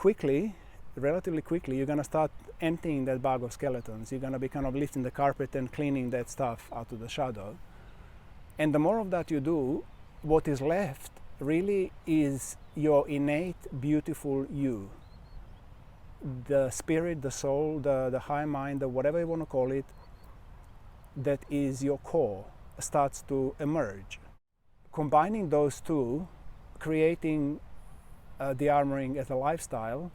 quickly, relatively quickly, you're going to start emptying that bag of skeletons. You're going to be kind of lifting the carpet and cleaning that stuff out of the shadow. And the more of that you do, what is left really is your innate, beautiful you. The spirit, the soul, the high mind, the whatever you want to call it, that is your core, starts to emerge. Combining those two, creating Dearmouring as a lifestyle,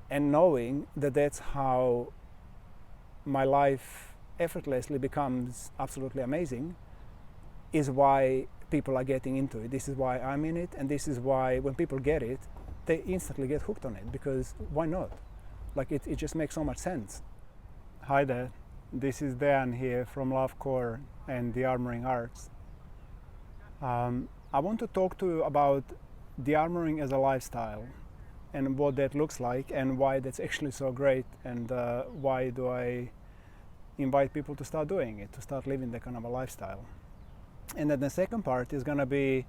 and knowing that that's how my life effortlessly becomes absolutely amazing, is why people are getting into it. This is why I'm in it, and this is why when people get it, they instantly get hooked on it, because why not? Like it just makes so much sense. Hi there, this is Dan here from Love Core and Dearmouring Arts. I want to talk to you about Dearmouring as a lifestyle and what that looks like and why that's actually so great, and why do I invite people to start doing it, to start living that kind of a lifestyle. And then the second part is going to be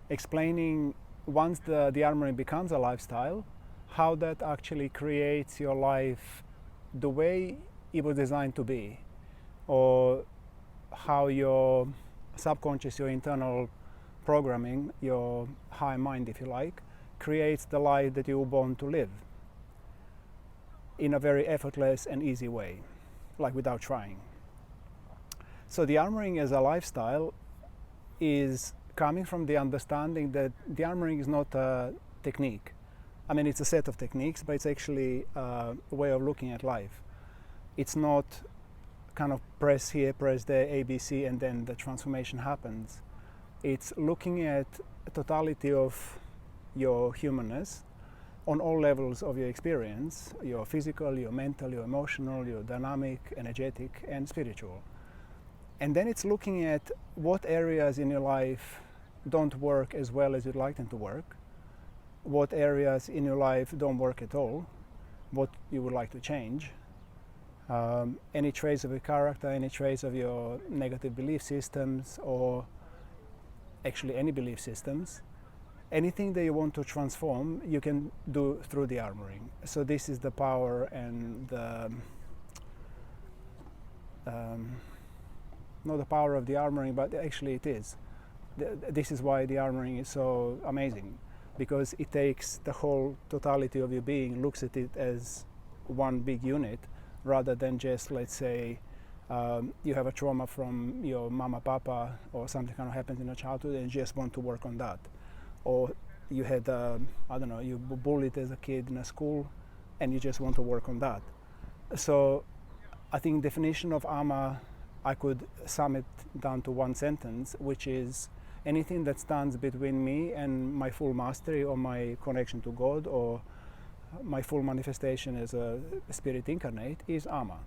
explaining, once the Dearmouring becomes a lifestyle, how that actually creates your life the way it was designed to be, or how your subconscious, your internal programming, your high mind, if you like, creates the life that you were born to live in a very effortless and easy way, like without trying. So Dearmouring as a lifestyle is coming from the understanding that Dearmouring is not a technique. I mean, it's a set of techniques, but it's actually a way of looking at life. It's not kind of press here, press there, ABC, and then the transformation happens. It's looking at a totality of your humanness on all levels of your experience, your physical, your mental, your emotional, your dynamic, energetic, and spiritual. And then it's looking at what areas in your life don't work as well as you'd like them to work, what areas in your life don't work at all, what you would like to change, any traits of your character, any traits of your negative belief systems, or actually any belief systems. Anything that you want to transform, you can do through Dearmouring. So this is the power and the, not the power of Dearmouring, but actually it is. This is why Dearmouring is so amazing, because it takes the whole totality of your being, looks at it as one big unit, rather than just, let's say, you have a trauma from your mama, papa, or something kind of happened in your childhood and you just want to work on that. Or you had, I don't know, you were bullied as a kid in a school and you just want to work on that. So I think definition of AMA, I could sum it down to one sentence, which is anything that stands between me and my full mastery or my connection to God or my full manifestation as a spirit incarnate is AMA.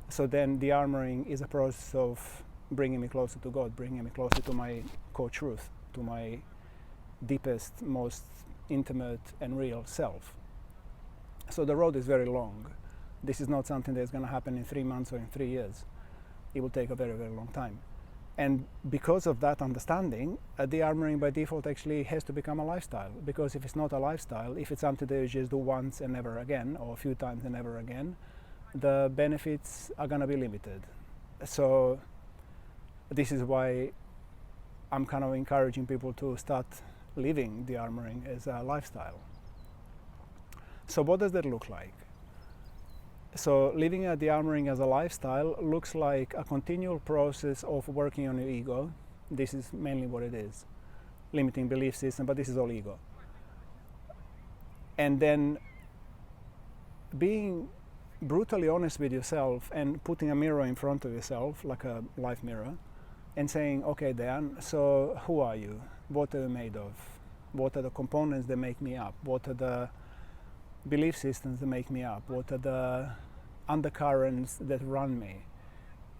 So then Dearmouring is a process of bringing me closer to God, bringing me closer to my core truth, to my deepest, most intimate and real self. So the road is very long. This is not something that's going to happen in 3 months or in 3 years. It will take a very, very long time. And because of that understanding, Dearmouring by default actually has to become a lifestyle. Because if it's not a lifestyle, if it's something that you just do once and never again, or a few times and never again, the benefits are going to be limited. So this is why I'm kind of encouraging people to start living Dearmouring as a lifestyle. So what does that look like? So living a Dearmouring as a lifestyle looks like a continual process of working on your ego. This is mainly what it is. Limiting belief system, but this is all ego. And then being brutally honest with yourself and putting a mirror in front of yourself, like a life mirror, and saying, okay, Dan, so who are you? What are you made of? What are the components that make me up? What are the belief systems that make me up? What are the undercurrents that run me?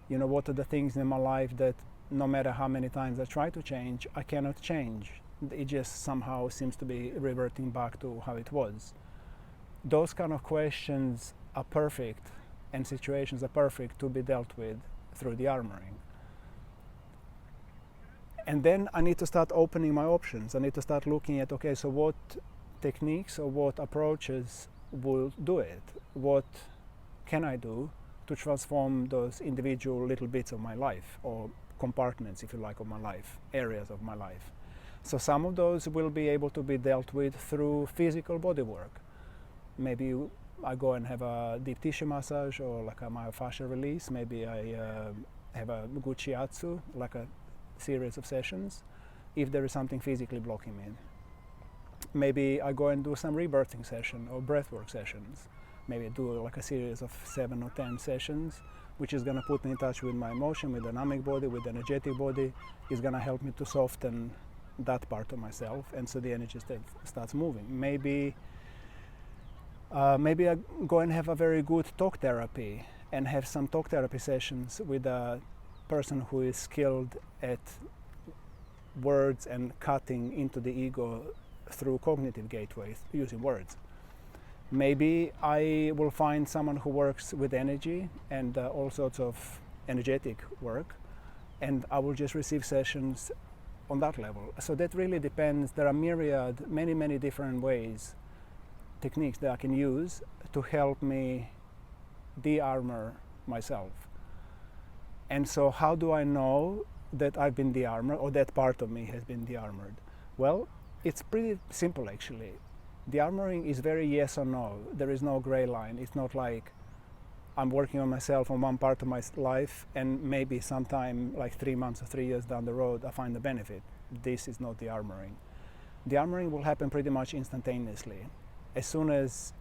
You know, what are the things in my life that no matter how many times I try to change, I cannot change. It just somehow seems to be reverting back to how it was. Those kind of questions are perfect, and situations are perfect to be dealt with through Dearmouring. And then I need to start opening my options. I need to start looking at, okay, so what techniques or what approaches will do it. What can I do to transform those individual little bits of my life, or compartments, if you like, of my life, areas of my life. So some of those will be able to be dealt with through physical body work. Maybe I go and have a deep tissue massage or like a myofascial release. Maybe I have a good shiatsu, like a series of sessions, if there is something physically blocking me. Maybe I go and do some rebirthing session or breathwork sessions. Maybe I do like a series of 7 or 10 sessions, which is going to put me in touch with my emotion, with the dynamic body, with the energetic body. Is going to help me to soften that part of myself, and so the energy starts moving. Maybe I go and have a very good talk therapy and have some talk therapy sessions with a person who is skilled at words and cutting into the ego through cognitive gateways using words. Maybe I will find someone who works with energy and all sorts of energetic work, and I will just receive sessions on that level. So that really depends. There are myriad, many different ways, techniques that I can use to help me de-armor myself. And so how do I know that I've been de-armored, or that part of me has been de-armored? Well, it's pretty simple actually. De-armoring is very yes or no. There is no gray line. It's not like I'm working on myself on one part of my life and maybe sometime like 3 months or 3 years down the road I find the benefit. This is not de-armoring. De-armoring will happen pretty much instantaneously. As soon as,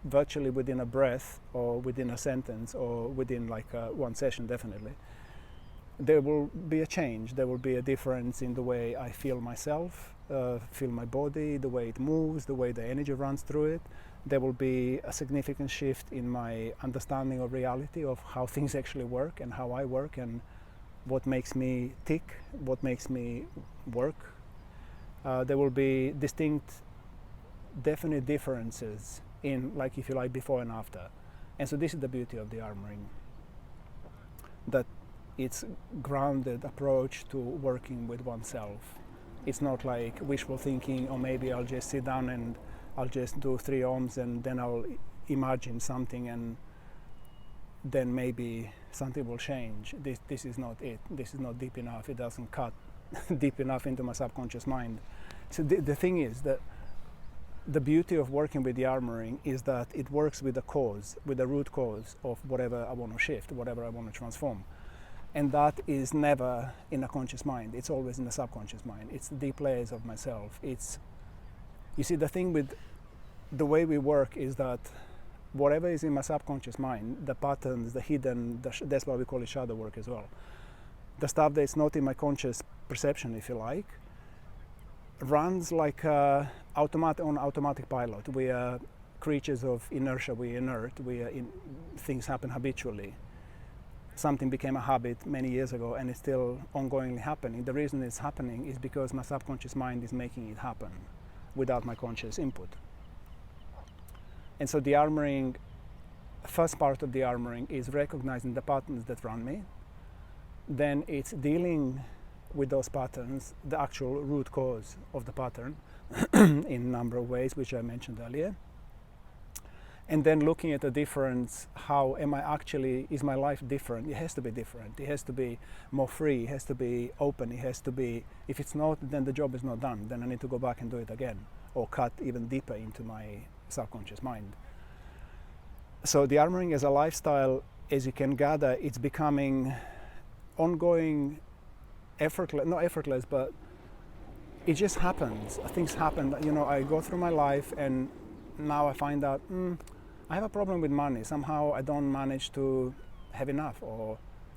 virtually within a breath or within a sentence or within like one session definitely, there will be a change. There will be a difference in the way I feel myself, feel my body, the way it moves, the way the energy runs through it. There will be a significant shift in my understanding of reality, of how things actually work and how I work and what makes me tick, what makes me work. There will be distinct, definite differences in, like, if you like, before and after. And so this is the beauty of the armoring, that it's grounded approach to working with oneself. It's not like wishful thinking, or maybe I'll just sit down and I'll just do 3 ohms and then I'll imagine something and then maybe something will change. This is not it. This is not deep enough. It doesn't cut deep enough into my subconscious mind. So the thing is that the beauty of working with the armoring is that it works with the cause, with the root cause of whatever I want to shift, whatever I want to transform. And that is never in a conscious mind. It's always in the subconscious mind. It's the deep layers of myself. You see, the thing with the way we work is that whatever is in my subconscious mind, the patterns, the hidden, that's why we call it shadow work as well. The stuff that's not in my conscious perception, if you like, runs like on automatic pilot. We are creatures of inertia. We are inert. Things happen habitually. Something became a habit many years ago and it's still ongoingly happening. The reason it's happening is because my subconscious mind is making it happen without my conscious input. And so the armoring, first part of the armoring is recognizing the patterns that run me. Then it's dealing with those patterns, the actual root cause of the pattern in a number of ways, which I mentioned earlier. And then looking at the difference, how am I actually, is my life different? It has to be different. It has to be more free. It has to be open. It has to be, if it's not, then the job is not done. Then I need to go back and do it again, or cut even deeper into my subconscious mind. So the armoring as a lifestyle, as you can gather, it's becoming ongoing, effortless, not effortless, but it just happens. Things happen. I go through my life and now I find out I have a problem with money. Somehow I don't manage to have enough,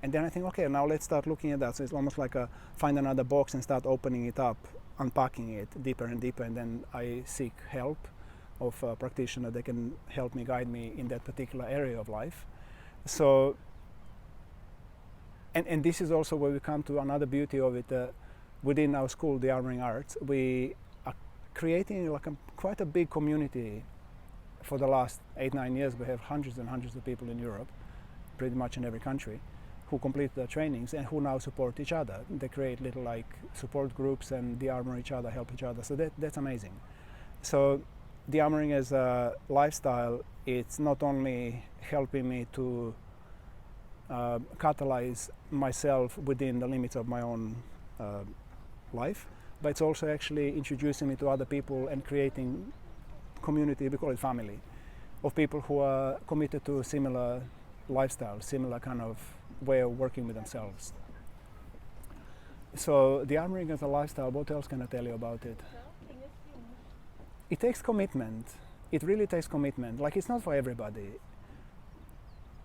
and then I think, okay, now let's start looking at that. So it's almost like find another box and start opening it up, unpacking it deeper and deeper, and then I seek help of a practitioner that can help me, guide me in that particular area of life. So, and this is also where we come to another beauty of it. Within our school, the Dearmouring Arts, we are creating like quite a big community. For the last 8-9 years, we have hundreds and hundreds of people in Europe, pretty much in every country, who complete their trainings and who now support each other. They create little like support groups and de-armor each other, help each other. So that's amazing. So Dearmouring as a lifestyle, it's not only helping me to catalyze myself within the limits of my own life, but it's also actually introducing me to other people and creating community, we call it family, of people who are committed to similar lifestyle, similar kind of way of working with themselves. So the Dearmouring as a lifestyle, what else can I tell you about it? It takes commitment. It really takes commitment. Like, it's not for everybody.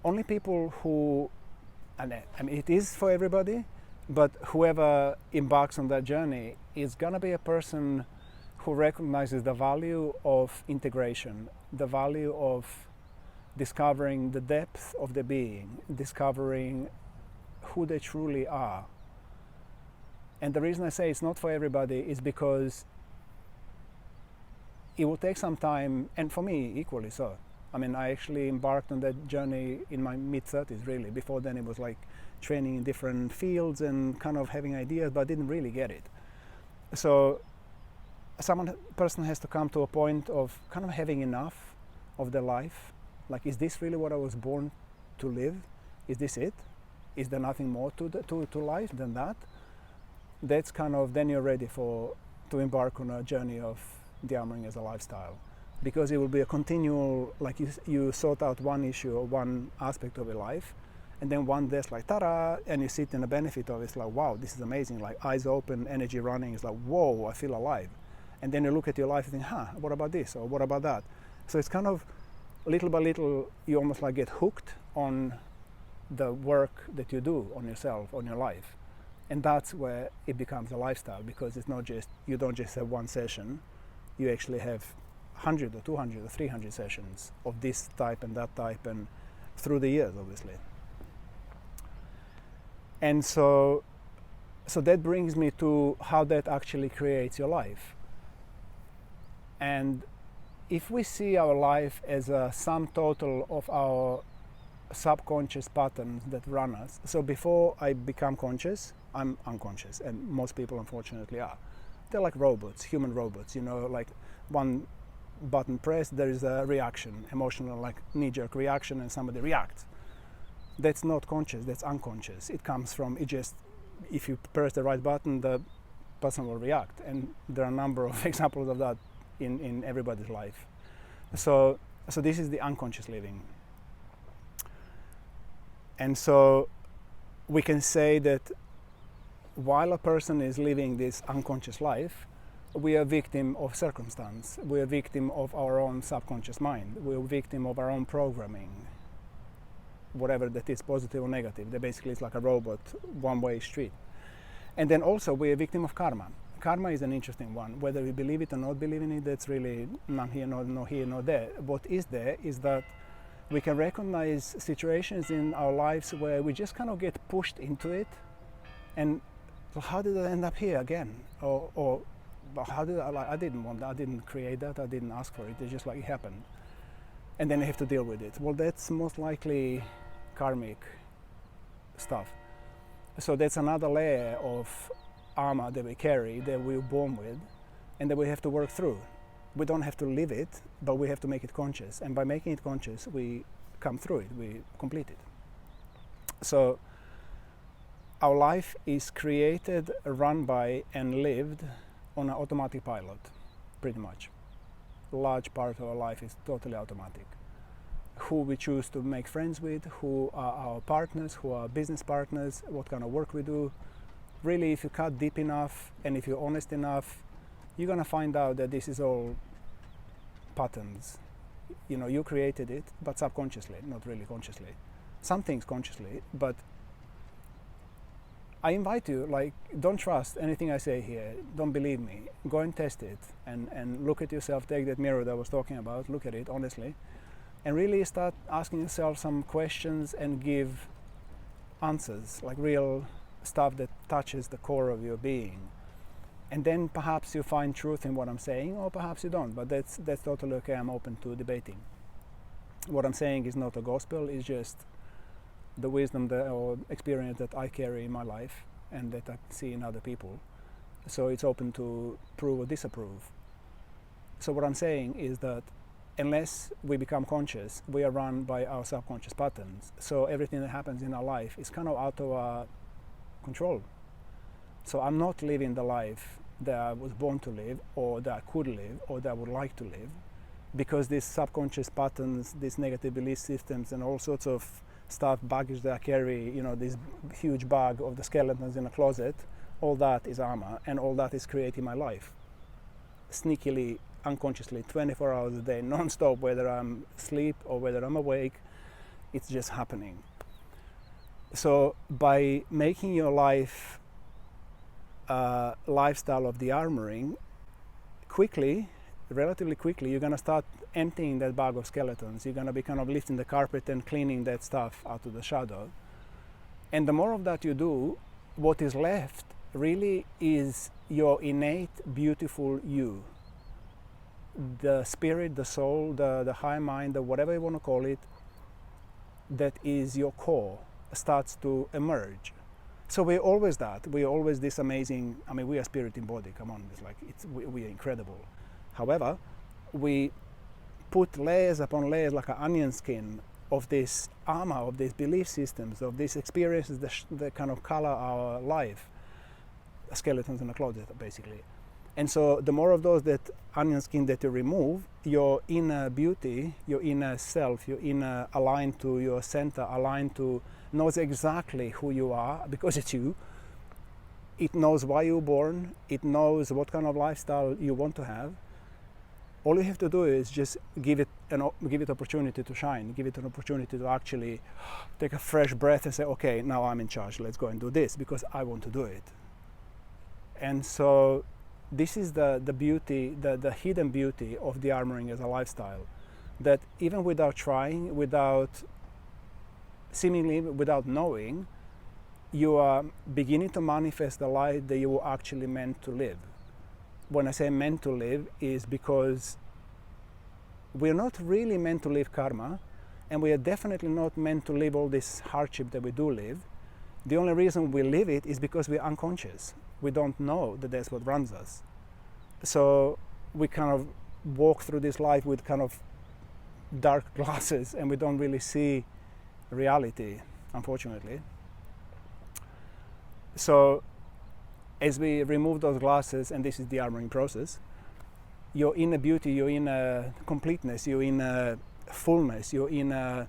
Only people who, I mean, it is for everybody, but whoever embarks on that journey is gonna be a person who recognizes the value of integration, the value of discovering the depth of the being, discovering who they truly are. And the reason I say it's not for everybody is because it will take some time, and for me equally so. I mean, I actually embarked on that journey in my mid-30s, really. Before then it was like training in different fields and kind of having ideas, but I didn't really get it. So person has to come to a point of kind of having enough of their life. Like, is this really what I was born to live? Is this it? Is there nothing more to life than that? That's kind of, then you're ready to embark on a journey of Dearmouring as a lifestyle, because it will be a continual, like, you sort out one issue or one aspect of your life, and then one day it's like ta-da, and you sit in the benefit of it. It's like, wow, this is amazing, like eyes open, energy running. It's like, whoa, I feel alive. And then you look at your life and think, what about this, or what about that? So it's kind of little by little, you almost like get hooked on the work that you do on yourself, on your life. And that's where it becomes a lifestyle, because it's not just, you don't just have one session, you actually have 100 or 200 or 300 sessions of this type and that type, and through the years, obviously. And so that brings me to how that actually creates your life. And if we see our life as a sum total of our subconscious patterns that run us, so before I become conscious, I'm unconscious, and most people unfortunately are. They're like robots, human robots, like one button pressed, there is a reaction, emotional, like knee-jerk reaction, and somebody reacts. That's not conscious, that's unconscious. It comes from, if you press the right button, the person will react. And there are a number of examples of that in everybody's life. So this is the unconscious living. And so we can say that while a person is living this unconscious life, we are victim of circumstance. We are victim of our own subconscious mind. We are victim of our own programming, whatever that is, positive or negative. That basically is like a robot, one-way street. And then also we are victim of karma. Karma is an interesting one. Whether we believe it or not believe in it, that's really none here, nor here, nor there. What is there is that we can recognize situations in our lives where we just kind of get pushed into it, and so how did I end up here again? Or how did I didn't want that, I didn't create that, I didn't ask for it, it's just like it happened. And then you have to deal with it. Well, that's most likely karmic stuff. So that's another layer of armor that we carry, that we're born with, and that we have to work through. We don't have to live it, but we have to make it conscious. And by making it conscious, we come through it, we complete it. So our life is created, run by, and lived on an automatic pilot, pretty much. A large part of our life is totally automatic. Who we choose to make friends with, who are our partners, who are business partners, what kind of work we do. Really, if you cut deep enough and if you're honest enough, you're gonna find out that this is all patterns. You created it, but subconsciously, not really consciously. Some things consciously, but I invite you, like, don't trust anything I say here, don't believe me. Go and test it and look at yourself, take that mirror that I was talking about, look at it honestly, and really start asking yourself some questions and give answers, like real stuff that touches the core of your being. And then perhaps you find truth in what I'm saying, or perhaps you don't, but that's totally okay. I'm open to debating. What I'm saying is not a gospel, it's just the wisdom or experience that I carry in my life and that I see in other people. So it's open to prove or disapprove. So what I'm saying is that unless we become conscious, we are run by our subconscious patterns. So everything that happens in our life is kind of out of our control. So I'm not living the life that I was born to live, or that I could live, or that I would like to live, because these subconscious patterns, these negative belief systems, and all sorts of stuff, baggage that I carry, this huge bag of the skeletons in a closet, all that is armor, and all that is creating my life. Sneakily, unconsciously, 24 hours a day, non-stop, whether I'm asleep or whether I'm awake, it's just happening. So by making your life a lifestyle of dearmoring, relatively quickly, you're going to start emptying that bag of skeletons. You're going to be kind of lifting the carpet and cleaning that stuff out of the shadow. And the more of that you do, what is left really is your innate, beautiful you. The spirit, the soul, the high mind, the whatever you want to call it, that is your core, starts to emerge. So we're always that. We're always this amazing, we are spirit in body, come on, we are incredible. However, we put layers upon layers like an onion skin of this armor, of these belief systems, of these experiences that kind of color our life. Skeletons in a closet, basically. And so the more of those, that onion skin that you remove, your inner beauty, your inner self, your inner aligned to your center, aligned to, knows exactly who you are, because it's you. It knows why you were born. It knows what kind of lifestyle you want to have. All you have to do is just give it opportunity to shine, give it an opportunity to actually take a fresh breath and say, okay, now I'm in charge, let's go and do this, because I want to do it. And so this is the beauty, the hidden beauty of dearmoring as a lifestyle, that even without trying, seemingly without knowing, you are beginning to manifest the life that you were actually meant to live. When I say meant to live, is because we're not really meant to live karma, and we are definitely not meant to live all this hardship that we do live. The only reason we live it is because we're unconscious. We don't know that that's what runs us. So we kind of walk through this life with kind of dark glasses, and we don't really see reality, unfortunately. So as we remove those glasses, and this is the armoring process, your inner beauty, your inner completeness, your inner fullness, your inner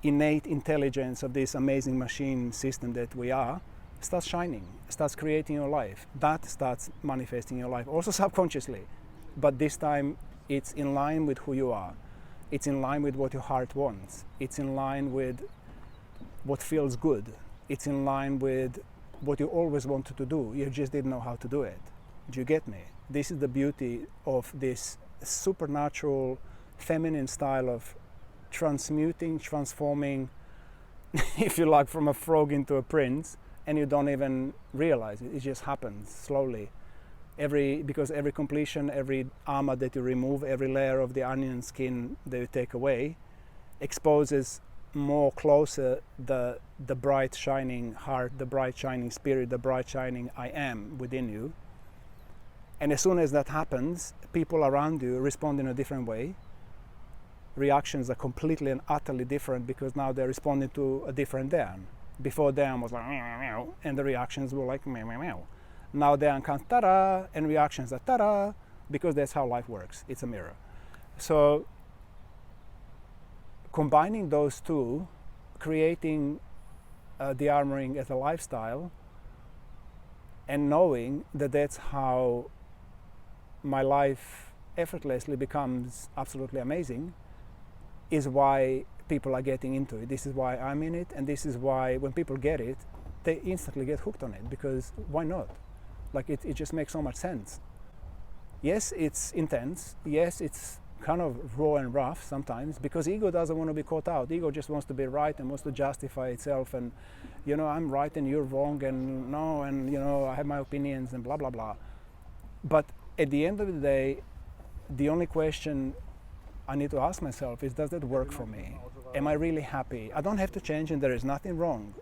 innate intelligence of this amazing machine system that we are, starts shining, starts creating your life. That starts manifesting your life, also subconsciously. But this time it's in line with who you are. It's in line with what your heart wants. It's in line with what feels good. It's in line with what you always wanted to do. You just didn't know how to do it. Do you get me? This is the beauty of this supernatural feminine style of transmuting, transforming, if you like, from a frog into a prince, and you don't even realize it. It just happens slowly. Because every completion, every armor that you remove, every layer of the onion skin that you take away, exposes more closer the bright shining heart, the bright shining spirit, the bright shining I am within you. And as soon as that happens, people around you respond in a different way. Reactions are completely and utterly different, because now they're responding to a different Dan. Before Dan was like meow, meow, and the reactions were like meow, meow, meow. Now Dan comes ta-da, and reactions are ta-da, because that's how life works. It's a mirror. So combining those two, creating dearmoring as a lifestyle, and knowing that that's how my life effortlessly becomes absolutely amazing, is why people are getting into it. This is why I'm in it, and this is why when people get it, they instantly get hooked on it, because why not? Like it just makes so much sense. Yes, it's intense. Yes, it's kind of raw and rough sometimes, because ego doesn't want to be caught out. Ego just wants to be right and wants to justify itself, and I'm right and you're wrong, and no, and I have my opinions and blah blah blah. But at the end of the day, the only question I need to ask myself is, does that work for me? Am I really happy? I don't have to change, and there is nothing wrong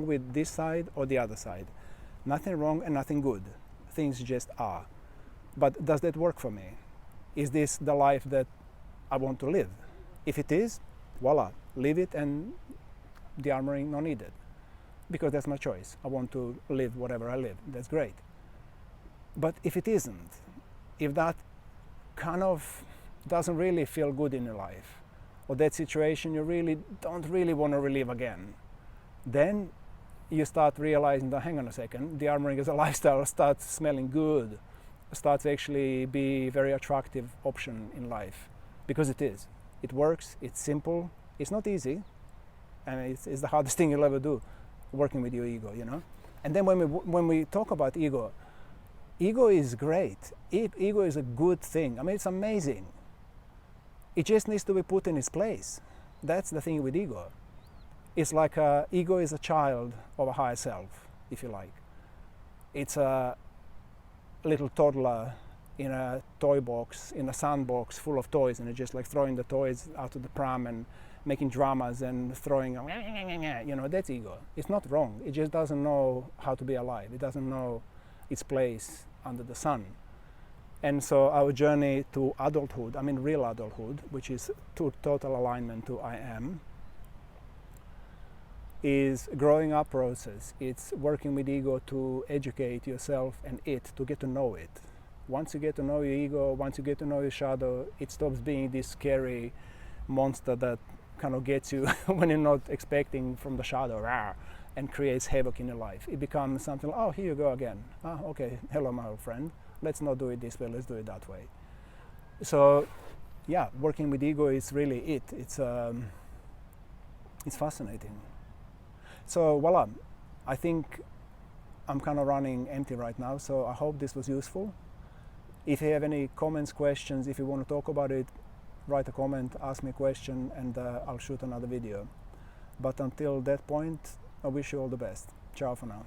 with this side or the other side. Nothing wrong and nothing good. Things just are. But does that work for me? Is this the life that I want to live? If it is, voila, live it, and Dearmouring not needed, because that's my choice. I want to live whatever I live. That's great. But if it isn't, if that kind of doesn't really feel good in your life, or that situation you really don't really want to relive again, then you start realizing that, hang on a second, Dearmouring as a lifestyle starts smelling good, starts actually be very attractive option in life, because it is. It works, it's simple, it's not easy, and it's the hardest thing you'll ever do, working with your ego, you know. And then when we talk about ego is great. Ego is a good thing. I mean, it's amazing. It just needs to be put in its place. That's the thing with ego. It's like ego is a child of a higher self, if you like. It's a little toddler in a toy box, in a sandbox full of toys, and it's just like throwing the toys out of the pram and making dramas and throwing, you know, that's ego. It's not wrong. It just doesn't know how to be alive. It doesn't know its place under the sun. And so our journey to adulthood, I mean real adulthood, which is to total alignment to I am, is a growing up process. It's working with ego to educate yourself and it, to get to know it. Once you get to know your ego, once you get to know your shadow, it stops being this scary monster that kind of gets you when you're not expecting from the shadow, and creates havoc in your life. It becomes something like, oh, here you go again. Ah, okay, hello my old friend. Let's not do it this way, let's do it that way. So yeah, working with ego is really it. It's fascinating. So voila, I think I'm kind of running empty right now, so I hope this was useful. If you have any comments, questions, if you want to talk about it, write a comment, ask me a question, and I'll shoot another video. But until that point, I wish you all the best. Ciao for now.